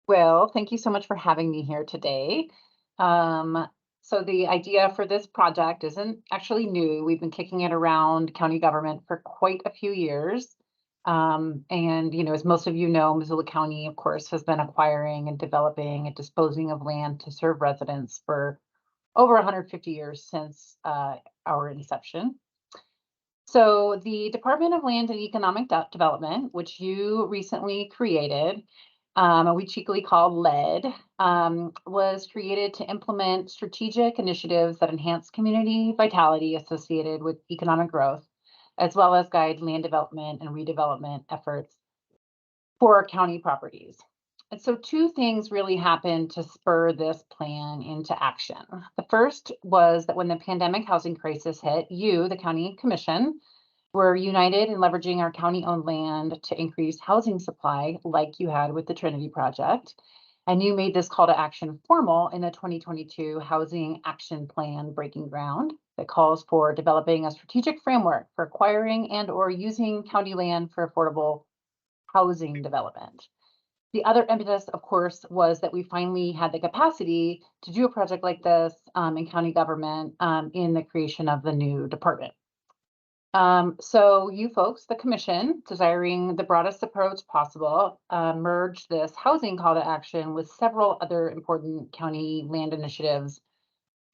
Well, thank you so much for having me here today. Um, so the idea for this project isn't actually new. We've been kicking it around county government for quite a few years. And as most of you know, Missoula County, of course, has been acquiring and developing and disposing of land to serve residents for over 150 years since our inception. So the Department of Land and Economic Development, which you recently created, and we cheekily call LED, was created to implement strategic initiatives that enhance community vitality associated with economic growth, as well as guide land development and redevelopment efforts for county properties. And so two things really happened to spur this plan into action. The first was that when the pandemic housing crisis hit, you, the county commission, were united in leveraging our county-owned land to increase housing supply, like you had with the Trinity Project. And you made this call to action formal in the 2022 Housing Action Plan Breaking Ground that calls for developing a strategic framework for acquiring and or using county land for affordable housing development. The other impetus, of course, was that we finally had the capacity to do a project like this in county government in the creation of the new department. So you folks, the commission, desiring the broadest approach possible, merged this housing call to action with several other important county land initiatives,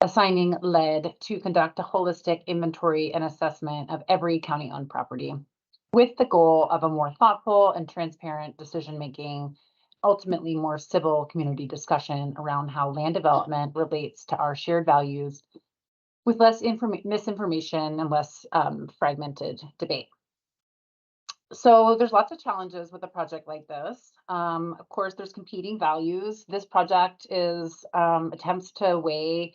assigning LED to conduct a holistic inventory and assessment of every county-owned property with the goal of a more thoughtful and transparent decision-making, ultimately more civil community discussion around how land development relates to our shared values with less misinformation and less fragmented debate. So there's lots of challenges with a project like this. Of course, there's competing values. This project is attempts to weigh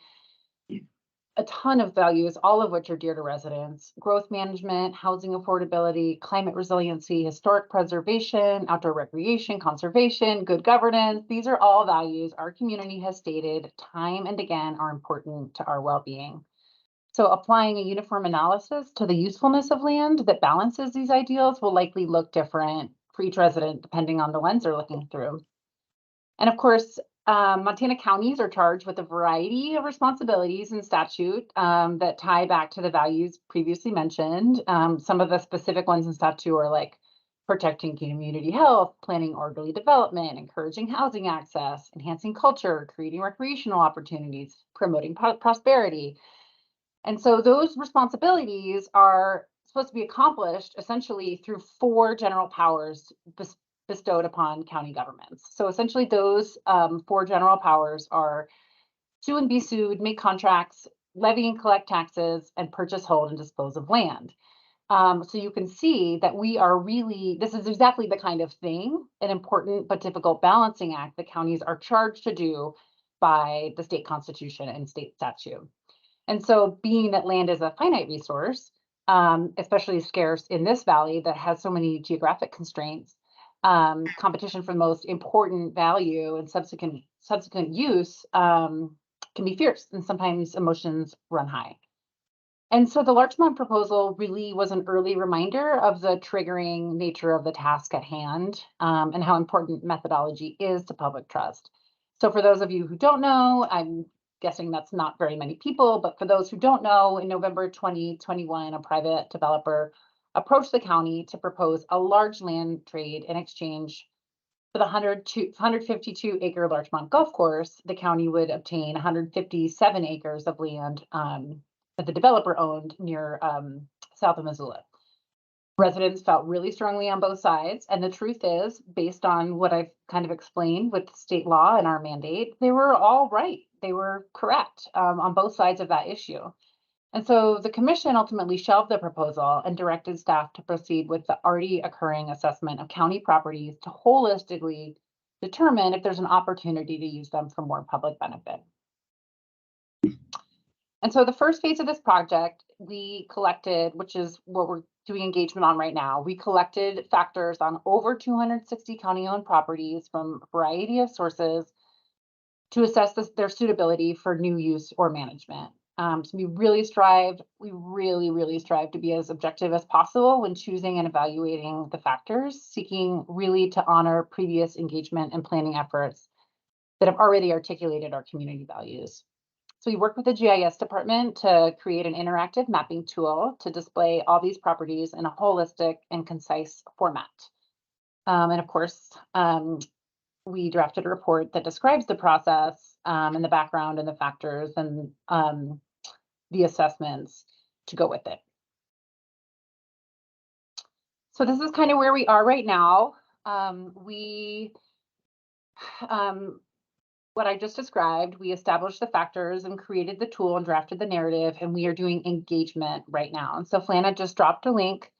a ton of values, all of which are dear to residents: growth management, housing affordability, climate resiliency, historic preservation, outdoor recreation, conservation, good governance. These are all values our community has stated time and again are important to our well-being. So applying a uniform analysis to the usefulness of land that balances these ideals will likely look different for each resident depending on the lens they're looking through. And of course, Montana counties are charged with a variety of responsibilities in statute that tie back to the values previously mentioned. Some of the specific ones in statute are like protecting community health, planning orderly development, encouraging housing access, enhancing culture, creating recreational opportunities, promoting prosperity. And so those responsibilities are supposed to be accomplished essentially through four general powers bestowed upon county governments. So essentially those four general powers are sue and be sued, make contracts, levy and collect taxes, and purchase, hold, and dispose of land. So you can see that this is exactly the kind of thing, an important but difficult balancing act that counties are charged to do by the state constitution and state statute. And so being that land is a finite resource, especially scarce in this valley that has so many geographic constraints, competition for the most important value and subsequent use can be fierce, and sometimes emotions run high. And so the Larchmont proposal really was an early reminder of the triggering nature of the task at hand, and how important methodology is to public trust. So for those of you who don't know, I'm guessing that's not very many people, but for those who don't know, in November 2021, a private developer approached the county to propose a large land trade in exchange for the 152 acre Larchmont Golf Course. The county would obtain 157 acres of land that the developer owned near south of Missoula. Residents felt really strongly on both sides. And the truth is, based on what I've kind of explained with state law and our mandate, they were all right. They were correct on both sides of that issue. And so the commission ultimately shelved the proposal and directed staff to proceed with the already occurring assessment of county properties to holistically determine if there's an opportunity to use them for more public benefit. And so the first phase of this project, we collected, which is what we're doing engagement on right now, we collected factors on over 260 county-owned properties from a variety of sources to assess their suitability for new use or management. So we really strive to be as objective as possible when choosing and evaluating the factors, seeking really to honor previous engagement and planning efforts that have already articulated our community values. So we work with the GIS department to create an interactive mapping tool to display all these properties in a holistic and concise format. And of course, we drafted a report that describes the process and the background and the factors and the assessments to go with it. So this is kind of where we are right now. What I just described, we established the factors and created the tool and drafted the narrative, and we are doing engagement right now. And so Flana just dropped a link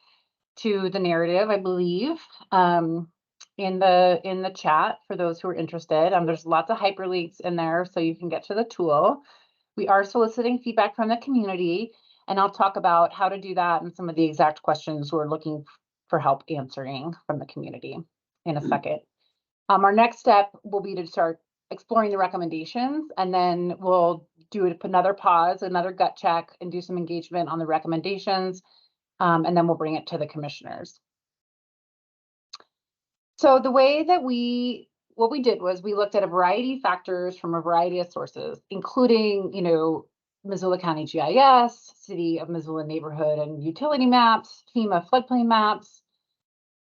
to the narrative, I believe, in the chat for those who are interested. There's lots of hyperlinks in there so you can get to the tool. We are soliciting feedback from the community, and I'll talk about how to do that and some of the exact questions we're looking for help answering from the community in a second. Our next step will be to start exploring the recommendations, and then we'll do another pause, another gut check, and do some engagement on the recommendations, and then we'll bring it to the commissioners. So the way that what we did was we looked at a variety of factors from a variety of sources, including, Missoula County GIS, City of Missoula neighborhood and utility maps, FEMA floodplain maps,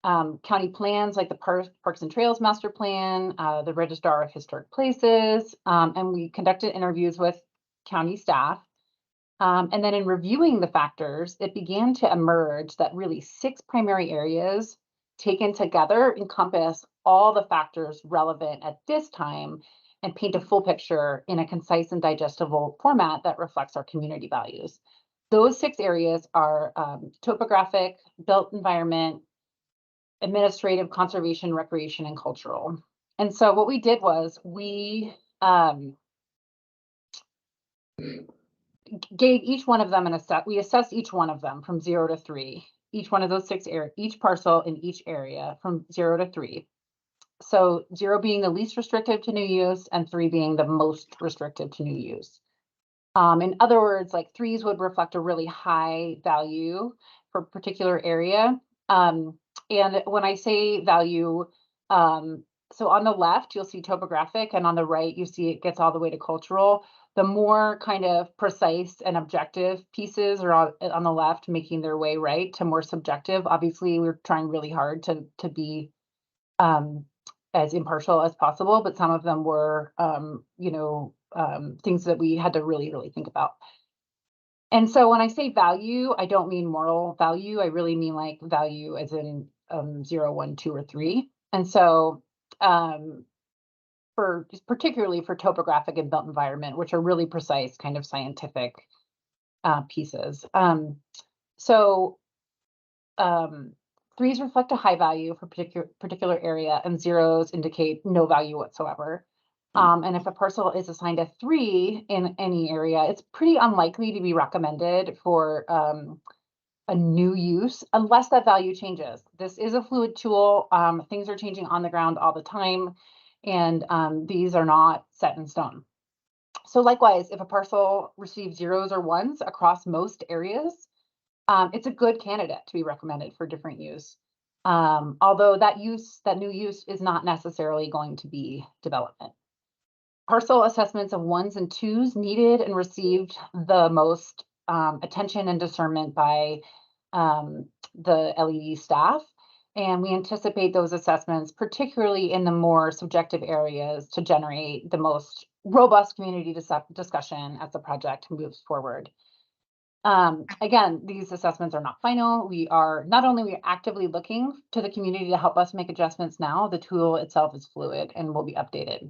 county plans like the Parks and Trails Master Plan, the Registrar of Historic Places, and we conducted interviews with county staff. And then in reviewing the factors, it began to emerge that really 6 primary areas taken together encompass all the factors relevant at this time and paint a full picture in a concise and digestible format that reflects our community values. Those 6 areas are topographic, built environment, administrative, conservation, recreation, and cultural. And so what we did was we gave each one of them we assessed each one of them from 0 to 3. Each one of those 6 each parcel in each area from 0 to 3. So 0 being the least restrictive to new use and 3 being the most restrictive to new use. In other words, like 3s would reflect a really high value for a particular area. And when I say value, so on the left, you'll see topographic, and on the right, you see it gets all the way to cultural. The more kind of precise and objective pieces are on the left, making their way right to more subjective. Obviously, we're trying really hard to be as impartial as possible, but some of them were, things that we had to really, really think about. And so when I say value, I don't mean moral value. I really mean like value as in 0, 1, 2, or 3. And so particularly for topographic and built environment, which are really precise kind of scientific pieces. So 3s reflect a high value for particular area, and 0s indicate no value whatsoever. And if a parcel is assigned a 3 in any area, it's pretty unlikely to be recommended for a new use unless that value changes. This is a fluid tool. Things are changing on the ground all the time, and these are not set in stone. So likewise, if a parcel receives 0s or 1s across most areas, it's a good candidate to be recommended for different use. Although that new use is not necessarily going to be development. Parcel assessments of 1s and 2s needed and received the most attention and discernment by the LED staff. And we anticipate those assessments, particularly in the more subjective areas, to generate the most robust community discussion as the project moves forward. Again, these assessments are not final. We are actively looking to the community to help us make adjustments now. The tool itself is fluid and will be updated.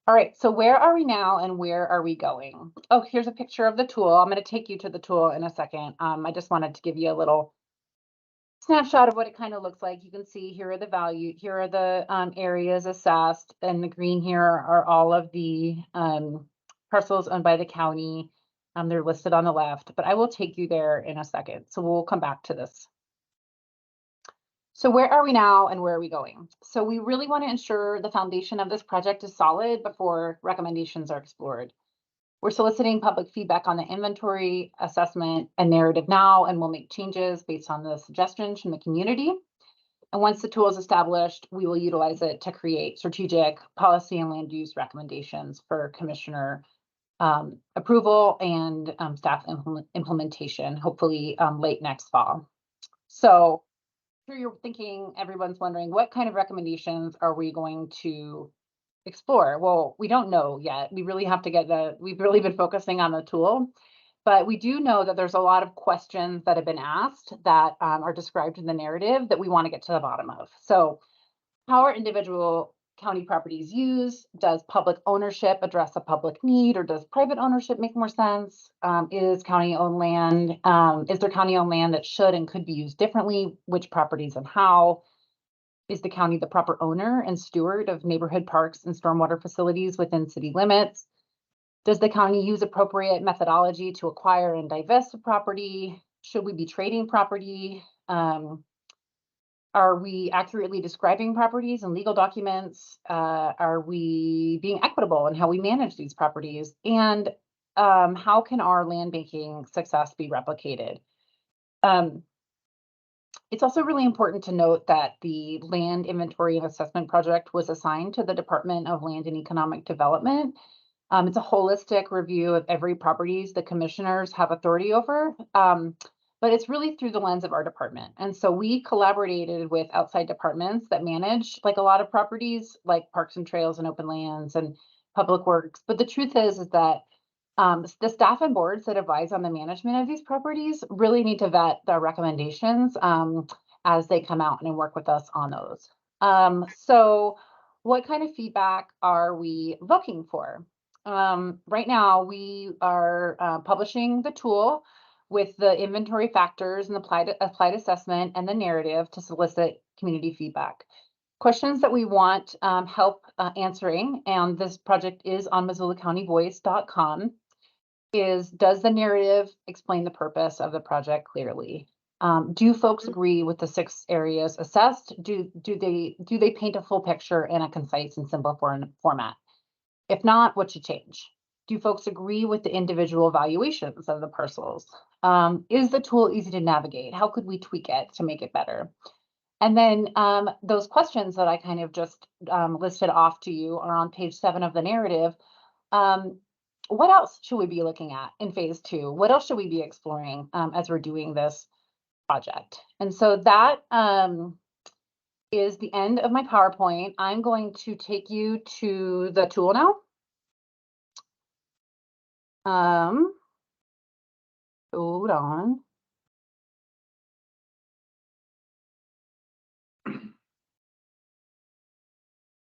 All right, so where are we now and where are we going? Oh, here's a picture of the tool. I'm going to take you to the tool in a second. I just wanted to give you a little snapshot of what it kind of looks like. You can see here are the value, here are the areas assessed, and the green here are all of the parcels owned by the county. They're listed on the left, but I will take you there in a second. So we'll come back to this. So where are we now and where are we going? So we really want to ensure the foundation of this project is solid before recommendations are explored. We're soliciting public feedback on the inventory, assessment, and narrative now, and we'll make changes based on the suggestions from the community. And once the tool is established, we will utilize it to create strategic policy and land use recommendations for commissioner approval and staff implementation, hopefully late next fall. So sure you're thinking, everyone's wondering, what kind of recommendations are we going to explore? Well, we don't know yet. We really have to we've really been focusing on the tool, but we do know that there's a lot of questions that have been asked that are described in the narrative that we want to get to the bottom of. So how are individual county properties used? Does public ownership address a public need, or does private ownership make more sense? Is county-owned land, is there county-owned land that should and could be used differently? Which properties and how? Is the county the proper owner and steward of neighborhood parks and stormwater facilities within city limits? Does the county use appropriate methodology to acquire and divest of property? Should we be trading property? Are we accurately describing properties and legal documents? Are we being equitable in how we manage these properties? And how can our land banking success be replicated? It's also really important to note that the Land Inventory and Assessment Project was assigned to the Department of Land and Economic Development. It's a holistic review of every properties the commissioners have authority over, but it's really through the lens of our department. And so we collaborated with outside departments that manage like a lot of properties like parks and trails and open lands and public works. But the truth is that the staff and boards that advise on the management of these properties really need to vet the recommendations as they come out and work with us on those. So what kind of feedback are we looking for? Right now, we are publishing the tool with the inventory factors and applied assessment and the narrative to solicit community feedback. Questions that we want help answering, and this project is on MissoulaCountyVoice.com, is, does the narrative explain the purpose of the project clearly? Do folks agree with the 6 areas assessed? Do they paint a full picture in a concise and simple format? If not, what should change? Do folks agree with the individual valuations of the parcels? Is the tool easy to navigate? How could we tweak it to make it better? And then those questions that I kind of just listed off to you are on page 7 of the narrative. What else should we be looking at in phase 2? What else should we be exploring as we're doing this project? And so that is the end of my PowerPoint. I'm going to take you to the tool now. Hold on.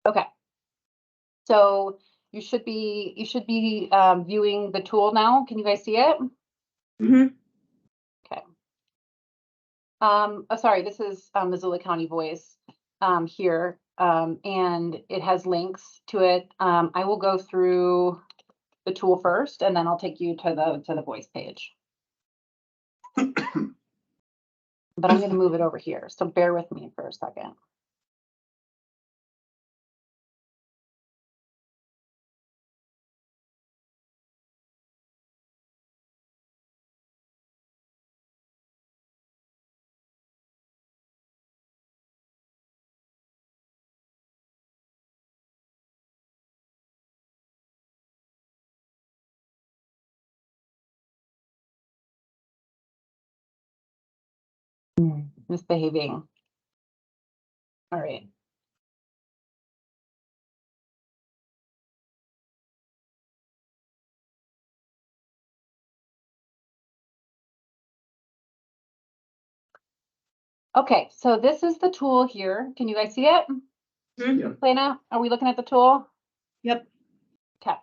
Okay. So you should be viewing the tool now. Can you guys see it? Mm-hmm. Okay. Oh, sorry, this is Missoula County Voice here, and it has links to it. I will go through the tool first, and then I'll take you to the voice page. But I'm going to move it over here, so bear with me for a second. Misbehaving. All right. Okay, so this is the tool here. Can you guys see it? Mm-hmm. Lena, are we looking at the tool? Yep. Okay.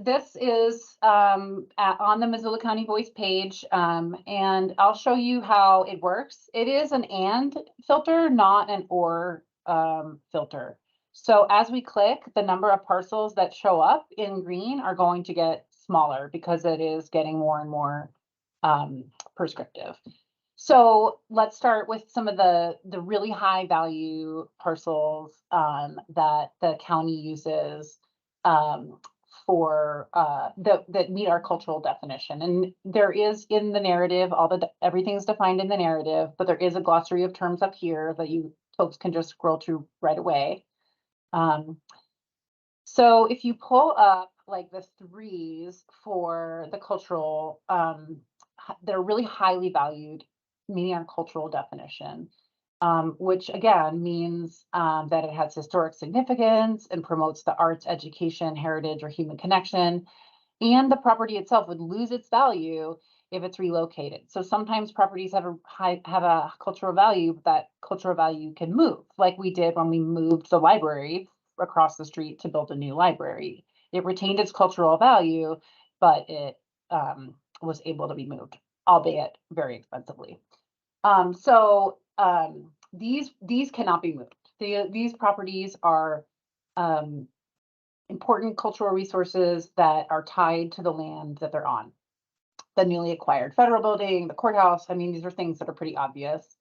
This is on the Missoula County Voice page, and I'll show you how it works. It is an and filter, not an or filter. So as we click, the number of parcels that show up in green are going to get smaller because it is getting more and more prescriptive. So let's start with some of the really high value parcels that the county uses for that meet our cultural definition. And there is in the narrative, everything's defined in the narrative, but there is a glossary of terms up here that you folks can just scroll to right away. So if you pull up like the threes for the cultural, they're really highly valued, meaning our cultural definition, which again means that it has historic significance and promotes the arts, education, heritage, or human connection. And the property itself would lose its value if it's relocated. So sometimes properties have a cultural value, but that cultural value can move, like we did when we moved the library across the street to build a new library. It retained its cultural value, but it was able to be moved, albeit very expensively. These cannot be moved. These properties are important cultural resources that are tied to the land that they're on. The newly acquired federal building, the courthouse. I mean, these are things that are pretty obvious.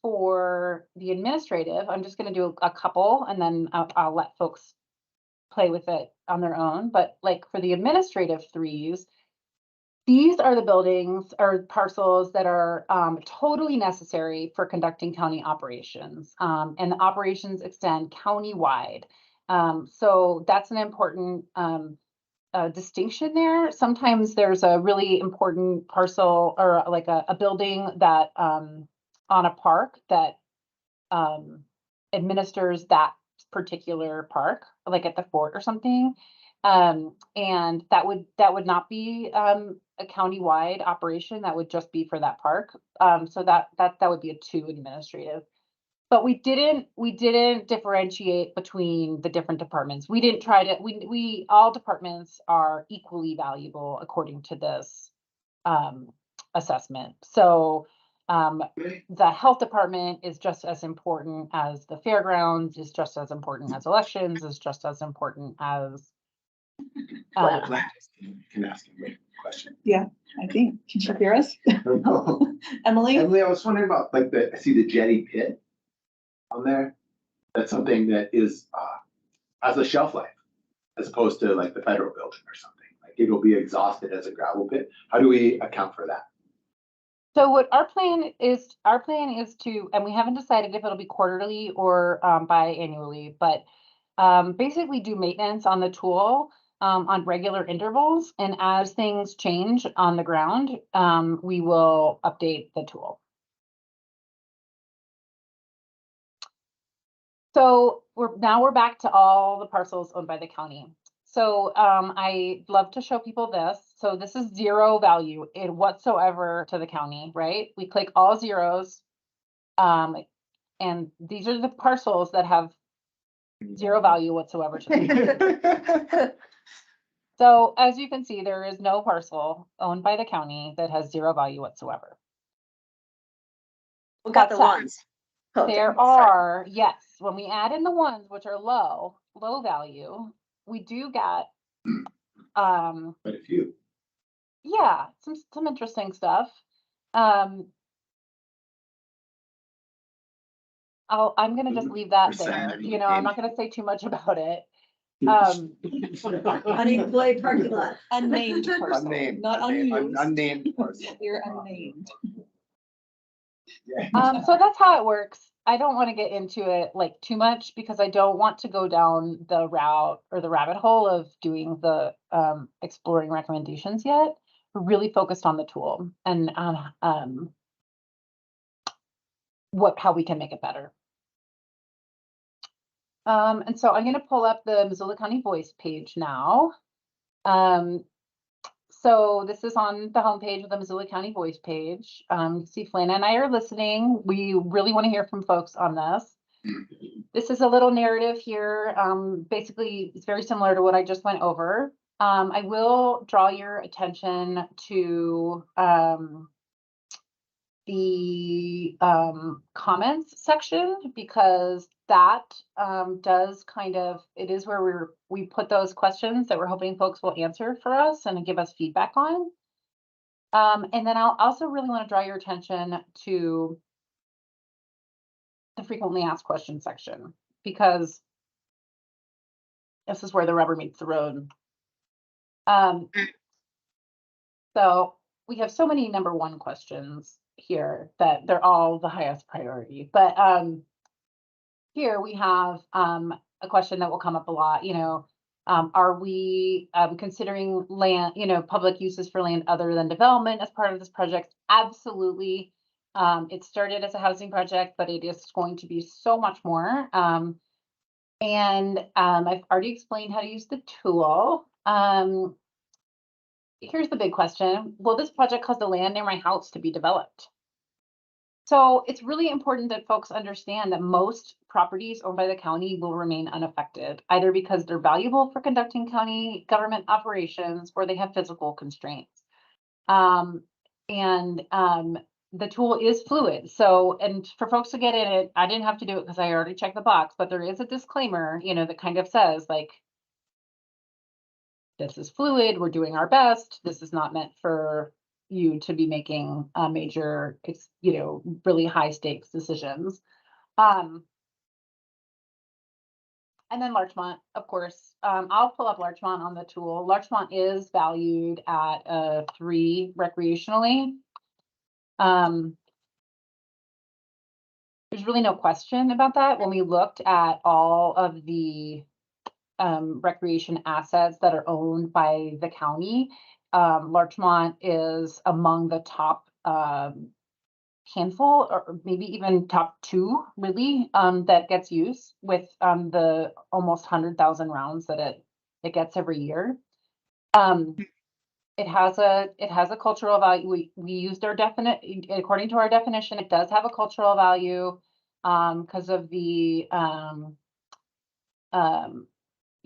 For the administrative, I'm just going to do a couple, and then I'll let folks play with it on their own. But like for the administrative threes, these are the buildings or parcels that are totally necessary for conducting county operations, and the operations extend county-wide. So that's an important distinction there. Sometimes there's a really important parcel or like a building that on a park that administers that particular park, like at the fort or something. And that would not be a county-wide operation. That would just be for that park. So that would be a 2 administrative. But we didn't differentiate between the different departments. We didn't try to, we all departments are equally valuable according to this assessment. So the health department is just as important as the fairgrounds, is just as important as elections, is just as important as You can ask me a question. Yeah, I think. Can you hear us? Emily? Emily, I was wondering about like I see the jetty pit on there. That's something that is has a shelf life as opposed to like the federal building or something. Like it'll be exhausted as a gravel pit. How do we account for that? So what our plan is to, and we haven't decided if it'll be quarterly or biannually, but basically do maintenance on the tool on regular intervals. And as things change on the ground, we will update the tool. So we're back to all the parcels owned by the county. So I love to show people this. So this is 0 value in whatsoever to the county, right? We click all zeros. And these are the parcels that have 0 value whatsoever to the county. So as you can see, there is no parcel owned by the county that has 0 value whatsoever. We got the ones. There are, yes, when we add in the ones which are low value, we do get But a few. yeah, some interesting stuff. I'm gonna just leave that there. You know, I'm not gonna say too much about it. Unemployed parking lot. Unnamed parcel. Unnamed. Not unused. Unnamed parcel. You're unnamed. Yeah. So that's how it works. I don't want to get into it like too much because I don't want to go down the route or the rabbit hole of doing the exploring recommendations yet. We're really focused on the tool and how we can make it better. And so I'm going to pull up the Missoula County Voice page now. So this is on the homepage of the Missoula County Voice page. See, Flynn and I are listening. We really want to hear from folks on this. This is a little narrative here. Basically, it's very similar to what I just went over. I will draw your attention to the comments section because that does it is where we put those questions that we're hoping folks will answer for us and give us feedback on. And then I'll also really want to draw your attention to the frequently asked questions section because This is where the rubber meets the road. So we have so many number one questions here that they're all the highest priority. But here we have a question that will come up a lot, are we considering land, public uses for land other than development as part of this project? Absolutely. It started as a housing project, but it is going to be so much more. And I've already explained how to use the tool. Here's the big question. Will this project cause the land near my house to be developed? So it's really important that folks understand that most properties owned by the county will remain unaffected, either because they're valuable for conducting county government operations or they have physical constraints. The tool is fluid. So, and for folks to get in it, I didn't have to do it because I already checked the box, but there is a disclaimer, that kind of says like, this is fluid, we're doing our best. This is not meant for you to be making major, really high stakes decisions. And then Larchmont, of course, I'll pull up Larchmont on the tool. Larchmont is valued at 3 recreationally. There's really no question about that. When we looked at all of the recreation assets that are owned by the county, Larchmont is among the top handful, or maybe even top 2, really, that gets used with the almost 100,000 rounds that it gets every year. It has a cultural value. We used our according to our definition, it does have a cultural value because of the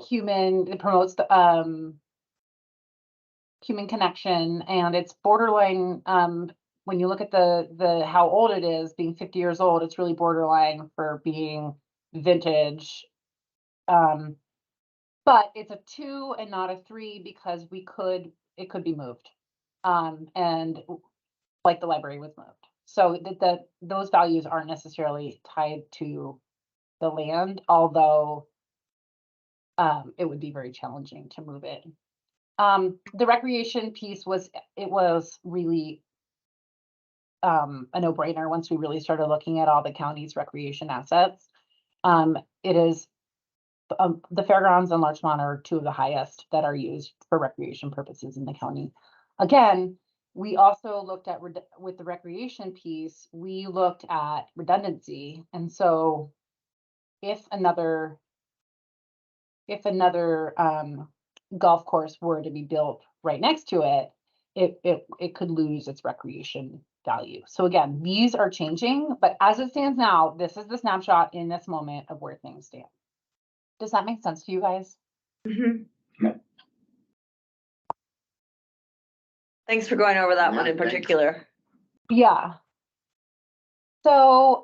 it promotes the human connection, and it's borderline. When you look at the how old it is, being 50 years old, it's really borderline for being vintage. But it's a 2 and not a 3 because it could be moved, and like the library was moved. So those values aren't necessarily tied to the land, although it would be very challenging to move it. The recreation piece was really a no-brainer once we really started looking at all the county's recreation assets. It is the fairgrounds and Larchmont are 2 of the highest that are used for recreation purposes in the county. Again, we also looked at with the recreation piece, we looked at redundancy, and so if another golf course were to be built right next to it, it could lose its recreation value. So again, these are changing, but as it stands now, this is the snapshot in this moment of where things stand. Does that make sense to you guys? Mm-hmm. Thanks for going over that one in particular. Yeah. So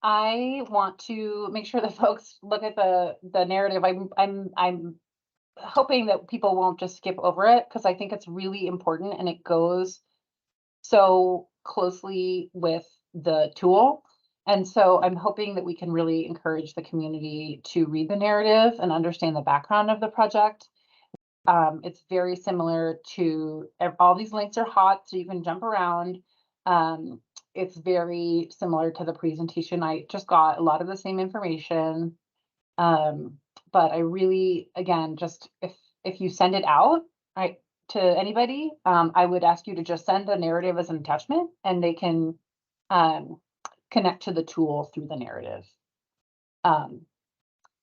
I want to make sure that folks look at the narrative. I'm hoping that people won't just skip over it because I think it's really important and it goes so closely with the tool. And so I'm hoping that we can really encourage the community to read the narrative and understand the background of the project. It's very similar to all these links are hot, so you can jump around. It's very similar to the presentation. I just got a lot of the same information. But I really, again, just if you send it out to anybody, I would ask you to just send the narrative as an attachment, and they can connect to the tool through the narrative.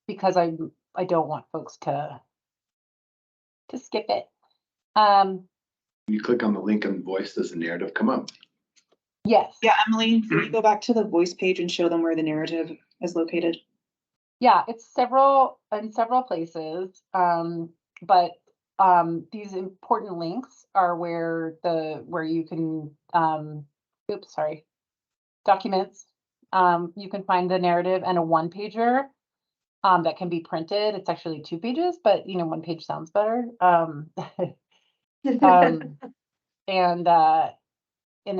Because I don't want folks to skip it. You click on the link in Voice, does the narrative come up? Yes. Yeah, Emily, can you go back to the voice page and show them where the narrative is located? Yeah, it's in several places, but these important links are where you can documents. You can find the narrative and a 1-pager that can be printed. It's actually 2 pages, but 1 page sounds better. And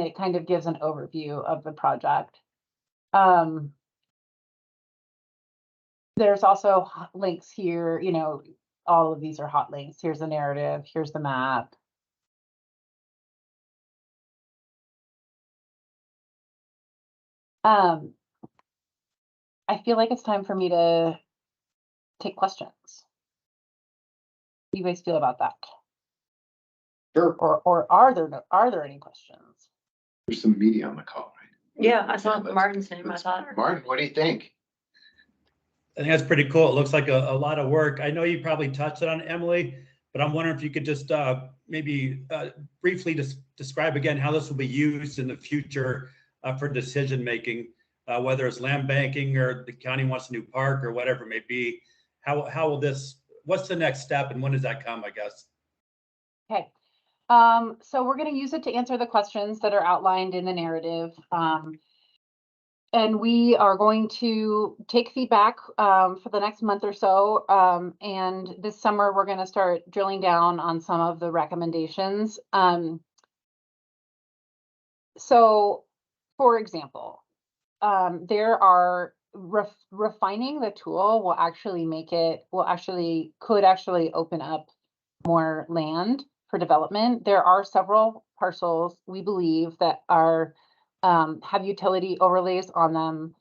it kind of gives an overview of the project. there's also links here, all of these are hot links. Here's the narrative, here's the map. I feel like it's time for me to take questions. How do you guys feel about that? Sure. Or are there any questions? There's some media on the call, right? Yeah, I saw let's- Martin's name, I thought. Martin, what do you think? I think that's pretty cool. It looks like a lot of work. I know you probably touched it on Emily, but I'm wondering if you could just maybe briefly describe again how this will be used in the future for decision making, whether it's land banking or the county wants a new park or whatever it may be. How will this? What's the next step, and when does that come? I guess. Okay. So we're going to use it to answer the questions that are outlined in the narrative. And we are going to take feedback for the next month or so. And this summer, we're going to start drilling down on some of the recommendations. So, for example, there are refining the tool will actually could actually open up more land for development. There are several parcels we believe that are have utility overlays on them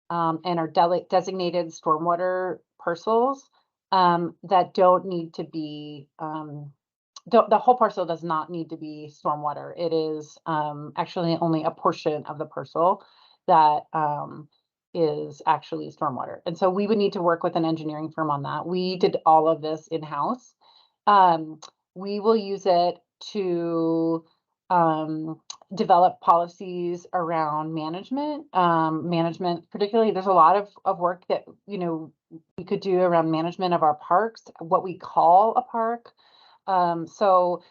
and are designated stormwater parcels that don't need to be the whole parcel does not need to be stormwater. It is actually only a portion of the parcel that is actually stormwater. And so we would need to work with an engineering firm on that. We did all of this in-house. We will use it to develop policies around management. Particularly, there's a lot of work that, we could do around management of our parks, what we call a park. For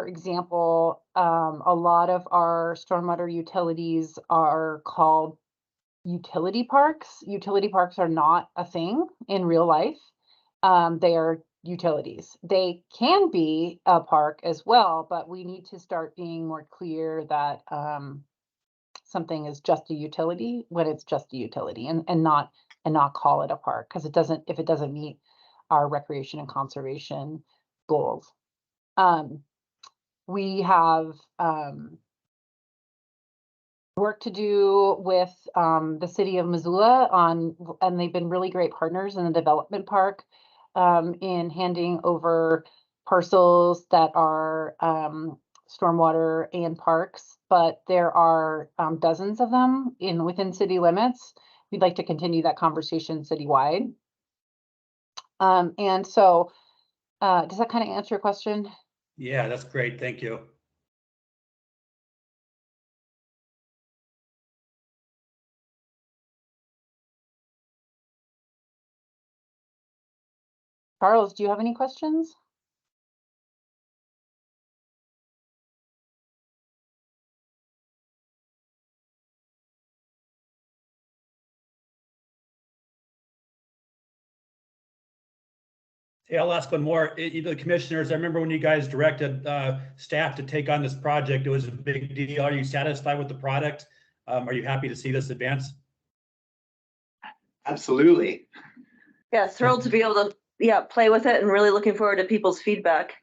example, a lot of our stormwater utilities are called utility parks. Utility parks are not a thing in real life. They are utilities. They can be a park as well, but we need to start being more clear that something is just a utility when it's just a utility and not call it a park, because if it doesn't meet our recreation and conservation goals. We have work to do with the city of Missoula and they've been really great partners in the development park in handing over parcels that are stormwater and parks, but there are dozens of them within city limits. We'd like to continue that conversation citywide. And so does that kind of answer your question? Yeah, that's great. Thank you. Charles, do you have any questions? Yeah, I'll ask one more. The commissioners, I remember when you guys directed staff to take on this project, it was a big deal. Are you satisfied with the product? Are you happy to see this advance? Absolutely. Yeah, thrilled to be able to, play with it and really looking forward to people's feedback.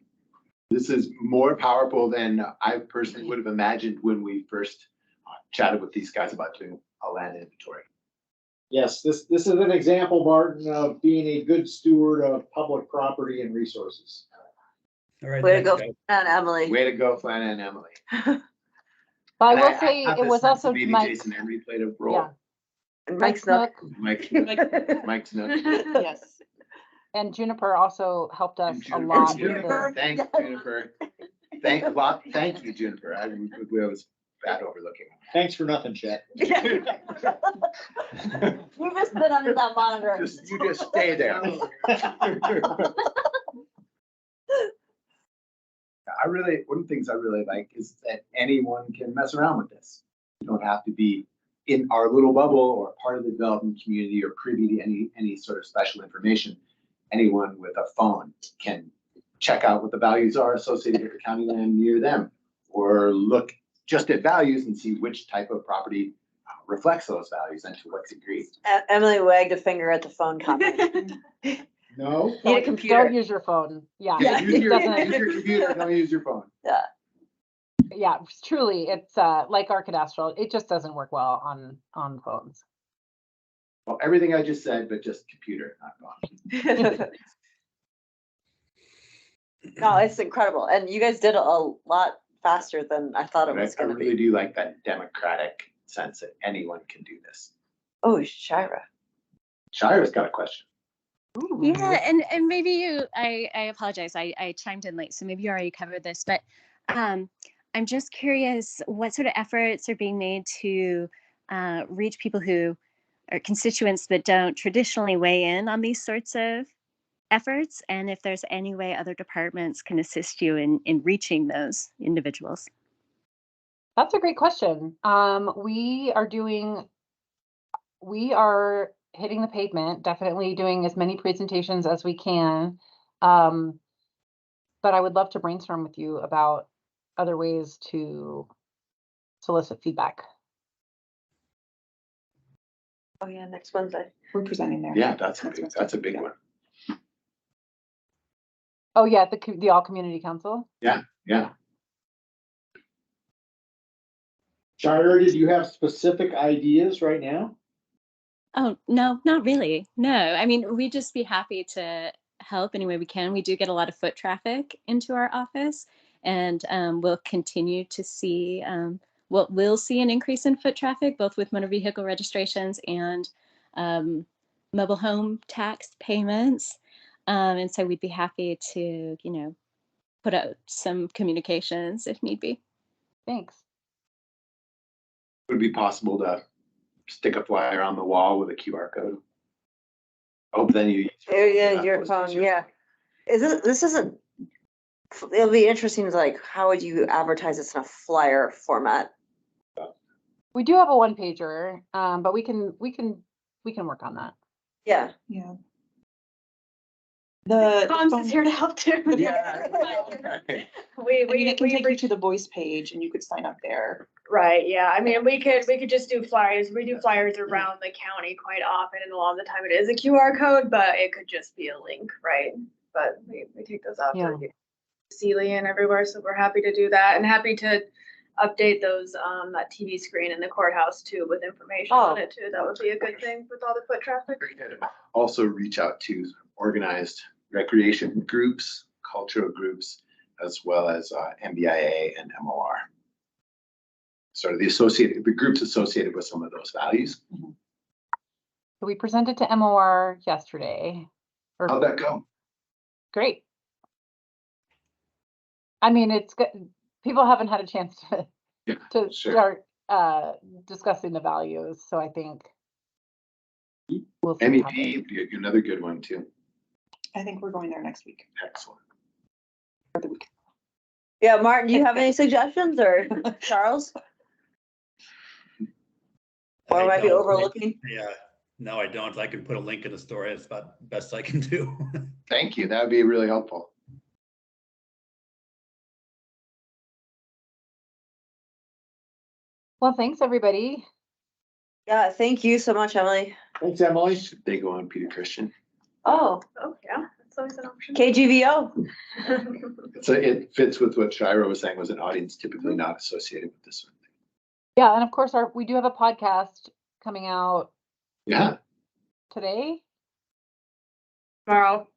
This is more powerful than I personally would have imagined when we first chatted with these guys about doing a land inventory. Yes, this is an example, Martin, of being a good steward of public property and resources. All right, Way to thanks, go, guys. and Emily. Way to go, Flana and Emily. But And I will say have it the was sense also that maybe Mike. Jason Emery played a role. Yeah. And Mike Snook. Mike Snook. Yes. And Juniper also helped us And a Juniper, lot. Juniper, With thanks, Juniper. Thank you, Juniper. I was bad overlooking. Thanks for nothing, Chet. You've just been under that monitor. You just stay there. One of the things I really like is that anyone can mess around with this. You don't have to be in our little bubble or part of the development community or privy to any sort of special information. Anyone with a phone can check out what the values are associated with the county land near them, or look just at values and see which type of property reflects those values into what's agreed. Emily wagged a finger at the phone comment. No? Need a Don't computer. use your phone. Yeah. Yeah. Use your, Doesn't- use your computer, don't use your phone. Yeah, truly, it's like our cadastral. It just doesn't work well on phones. Well, everything I just said, but just computer, not phone. No, it's incredible. And you guys did a lot faster than I thought it But I was gonna really be. do like that democratic sense that anyone can do this. Oh, Shira. Shira's got a question. Yeah, and maybe I apologize. I chimed in late, so maybe you already covered this, but I'm just curious what sort of efforts are being made to reach people who are constituents that don't traditionally weigh in on these sorts of efforts, and if there's any way other departments can assist you in reaching those individuals. That's a great question. We are hitting the pavement, definitely doing as many presentations as we can. But I would love to brainstorm with you about other ways to solicit feedback. Oh yeah, next Wednesday. We're presenting there. Yeah, that's a big Yeah. one. Oh yeah, the All Community Council. Yeah. Shira, did you have specific ideas right now? Oh, no, not really. No, I mean, we'd just be happy to help any way we can. We do get a lot of foot traffic into our office, and we'll continue to see, we'll see an increase in foot traffic, both with motor vehicle registrations and mobile home tax payments. And so we'd be happy to, put out some communications if need be. Thanks. Would it be possible to stick a flyer on the wall with a QR code? Oh, then you. Yeah, your phone, yeah. Isn't, it'll be interesting, like, how would you advertise this in a flyer format? We do have a one pager, but we can work on that. Yeah. Yeah. The Tom's phone- is here to help too. Yeah. We, I mean, it can take you we, to the voice page and you could sign up there. right, yeah, I mean, we could just do flyers, we do flyers around the county quite often, and a lot of the time it is a QR code, but it could just be a link, right? But we take those out Yeah. to Sealy and everywhere, so we're happy to do that, and happy to update those, that TV screen in the courthouse too, with information on it too, that would be a good thing with all the foot traffic. Also reach out to organized recreation groups, cultural groups, as well as MBIA and MOR. Sort of the groups associated with some of those values. So we presented to MOR yesterday. How'd that go? Great. I mean, it's good. People haven't had a chance to Yeah, to sure. start discussing the values, so I think we'll see what happens. MEP would be another good one too. I think we're going there next week. Excellent. Or the week. Yeah, Martin, do you have any suggestions, or Charles? Or I might be don't. overlooking? Yeah, no, I don't. I can put a link in the story. It's about the best I can do. Thank you. That would be really helpful. Well, thanks, everybody. Yeah, thank you so much, Emily. Thanks, Emily. Should they go on Peter Christian? Oh, Oh, yeah, that's always an option. KGVO. So it fits with what Shira was saying, was an audience typically not associated with this one. Yeah, and of course, we do have a podcast coming out Yeah, today, Tomorrow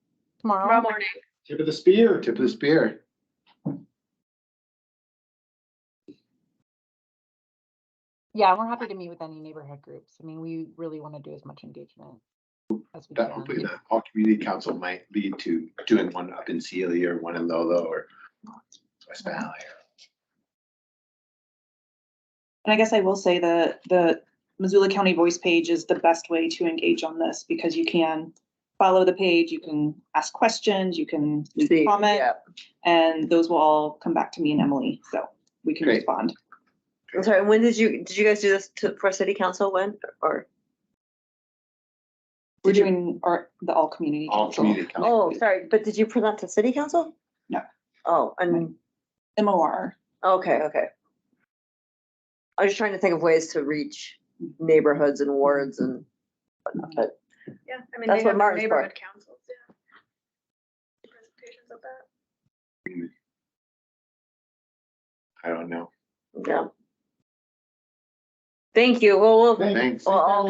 tomorrow. morning. Tip of the spear. tip of the spear. Yeah, we're happy to meet with any neighborhood groups. I mean, we really want to do as much engagement as we That can. hopefully the all community council might lead to doing one up in Sealy or one in Lolo or West Valley. And I guess I will say the Missoula County Voice page is the best way to engage on this because you can follow the page, you can ask questions, you can leave comment, Yeah. and those will all come back to me and Emily, so we can Great. respond. I'm sorry, when did you guys do this for city council, when, or? We're doing the all community All council. community council. Oh, sorry, but did you present to city council? No. Oh, and, MOR. okay. I was just trying to think of ways to reach neighborhoods and wards and whatnot, but Yeah, I mean, That's they what have their Martin's for. neighborhood councils, yeah. Presentations of that. I don't know. yeah. Thank you. Well, Thanks. Thanks. I'll